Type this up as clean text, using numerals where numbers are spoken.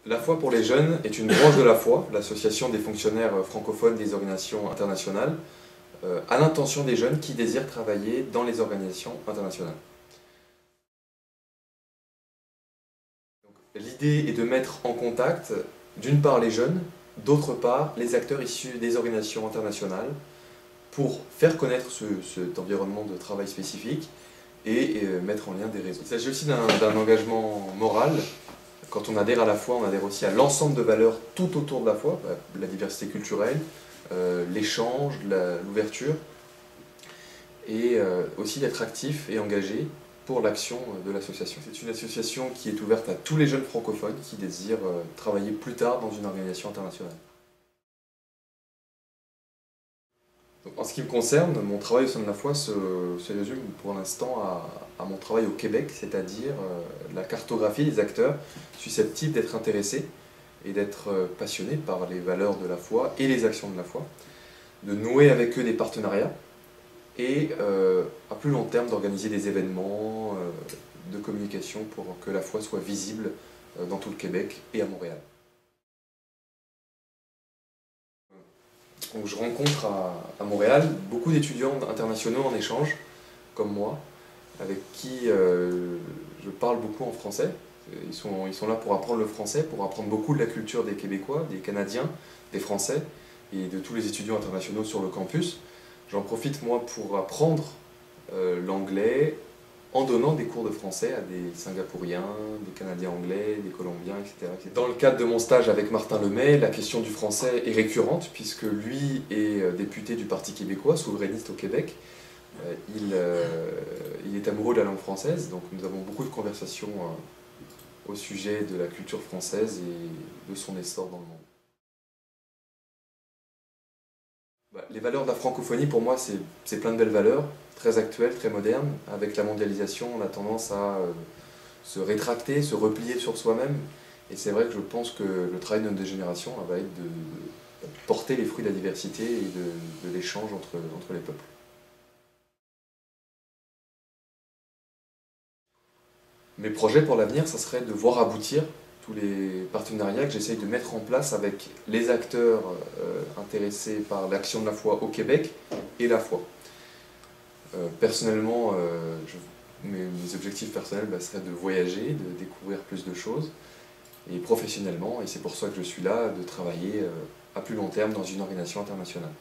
La foi pour les jeunes est une branche de la foi, l'association des fonctionnaires francophones des organisations internationales, à l'intention des jeunes qui désirent travailler dans les organisations internationales. L'idée est de mettre en contact, d'une part les jeunes, d'autre part les acteurs issus des organisations internationales, pour faire connaître cet environnement de travail spécifique et mettre en lien des réseaux. Il s'agit aussi d'un engagement moral. Quand on adhère à la foi, on adhère aussi à l'ensemble de valeurs tout autour de la foi, la diversité culturelle, l'échange, l'ouverture, et aussi d'être actif et engagé pour l'action de l'association. C'est une association qui est ouverte à tous les jeunes francophones qui désirent travailler plus tard dans une organisation internationale. Donc, en ce qui me concerne, mon travail au sein de la foi se résume pour l'instant à mon travail au Québec, c'est-à-dire la cartographie des acteurs susceptibles d'être intéressés et d'être passionnés par les valeurs de la foi et les actions de la foi, de nouer avec eux des partenariats et à plus long terme d'organiser des événements de communication pour que la foi soit visible dans tout le Québec et à Montréal. Donc je rencontre à Montréal beaucoup d'étudiants internationaux en échange, comme moi, avec qui je parle beaucoup en français. Ils sont là pour apprendre le français, pour apprendre beaucoup de la culture des Québécois, des Canadiens, des Français et de tous les étudiants internationaux sur le campus. J'en profite moi pour apprendre l'anglais en donnant des cours de français à des Singapouriens, des Canadiens anglais, des Colombiens, etc. Dans le cadre de mon stage avec Martin Lemay, la question du français est récurrente puisque lui est député du Parti québécois, souverainiste au Québec. Il est amoureux de la langue française, donc nous avons beaucoup de conversations au sujet de la culture française et de son essor dans le monde. Les valeurs de la francophonie, pour moi, c'est plein de belles valeurs, très actuelles, très modernes. Avec la mondialisation, on a tendance à se rétracter, se replier sur soi-même. Et c'est vrai que je pense que le travail de notre génération va être de porter les fruits de la diversité et de l'échange entre les peuples. Mes projets pour l'avenir, ça serait de voir aboutir tous les partenariats que j'essaye de mettre en place avec les acteurs intéressés par l'action de la foi au Québec et la foi. Personnellement, mes objectifs personnels seraient de voyager, de découvrir plus de choses, et professionnellement, et c'est pour ça que je suis là, de travailler à plus long terme dans une organisation internationale.